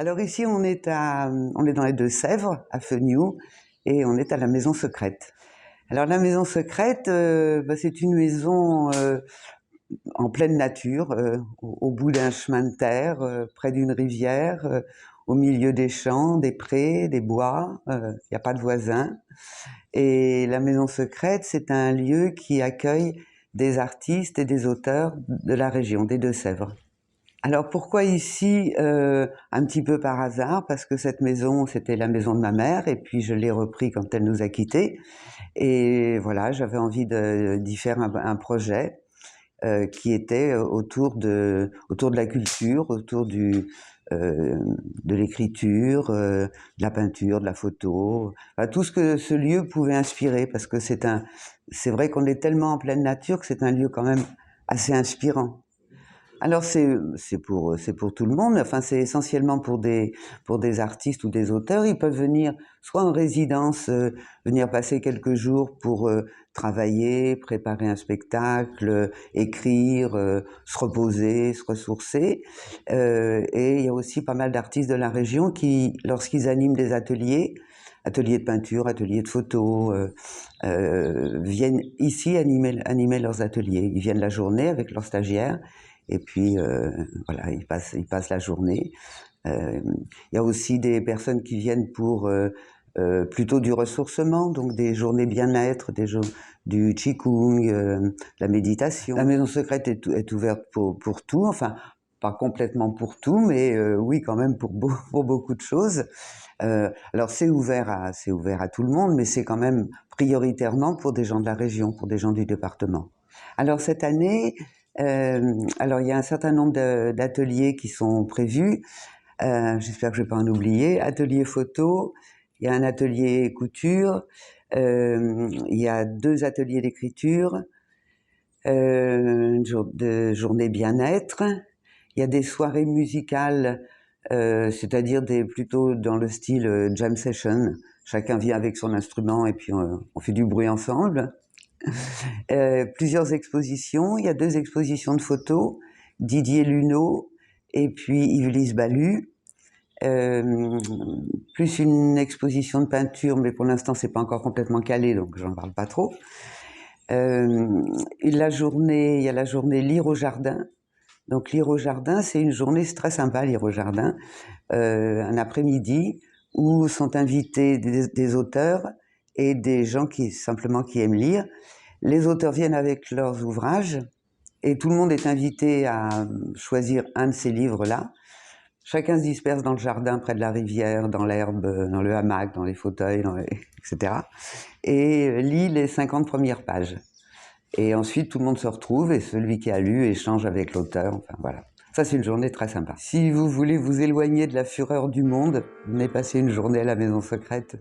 Alors ici, on est dans les Deux-Sèvres, à Feniou, et on est à la Maison Secrète. Alors la Maison Secrète, c'est une maison en pleine nature, au bout d'un chemin de terre, près d'une rivière, au milieu des champs, des prés, des bois. Il n'y a pas de voisins. Et la Maison Secrète, c'est un lieu qui accueille des artistes et des auteurs de la région, des Deux-Sèvres. Alors pourquoi ici? Un petit peu par hasard, parce que cette maison, c'était la maison de ma mère, et puis je l'ai repris quand elle nous a quittés. Et voilà, j'avais envie d'y faire un projet qui était autour de la culture, autour de l'écriture, de la peinture, de la photo, enfin, tout ce que ce lieu pouvait inspirer, parce que c'est vrai qu'on est tellement en pleine nature que c'est un lieu quand même assez inspirant. Alors c'est pour tout le monde. Enfin, c'est essentiellement pour des artistes ou des auteurs. Ils peuvent venir soit en résidence, venir passer quelques jours pour travailler, préparer un spectacle, écrire, se reposer, se ressourcer. Et il y a aussi pas mal d'artistes de la région qui, lorsqu'ils animent des ateliers de peinture, ateliers de photo, viennent ici animer leurs ateliers. Ils viennent la journée avec leurs stagiaires. Et puis, voilà, ils passent la journée. Il y a aussi des personnes qui viennent pour plutôt du ressourcement, donc des journées bien-être, du qigong, la méditation. La Maison Secrète est ouverte pour tout, enfin, pas complètement pour tout, mais oui, quand même pour beaucoup de choses. Alors c'est ouvert à tout le monde, mais c'est quand même prioritairement pour des gens de la région, pour des gens du département. Alors cette année, alors il y a un certain nombre d'ateliers qui sont prévus. J'espère que je ne vais pas en oublier. Atelier photo, il y a un atelier couture, il y a 2 ateliers d'écriture, de journée bien-être. Il y a des soirées musicales, c'est-à-dire plutôt dans le style jam session. Chacun vient avec son instrument et puis on fait du bruit ensemble. Plusieurs expositions. Il y a 2 expositions de photos, Didier Luneau et puis Yves-Lise Balu. Plus une exposition de peinture, mais pour l'instant c'est pas encore complètement calé, donc j'en parle pas trop. Il y a la journée Lire au jardin. Donc Lire au jardin, c'est une journée très sympa, Lire au jardin, un après-midi où sont invités des auteurs et des gens qui aiment lire. Les auteurs viennent avec leurs ouvrages et tout le monde est invité à choisir un de ces livres-là. Chacun se disperse dans le jardin, près de la rivière, dans l'herbe, dans le hamac, dans les fauteuils, etc. Et lit les 50 premières pages. Et ensuite, tout le monde se retrouve et celui qui a lu échange avec l'auteur. Enfin, voilà. Ça, c'est une journée très sympa. Si vous voulez vous éloigner de la fureur du monde, venez passer une journée à la Maison Secrète.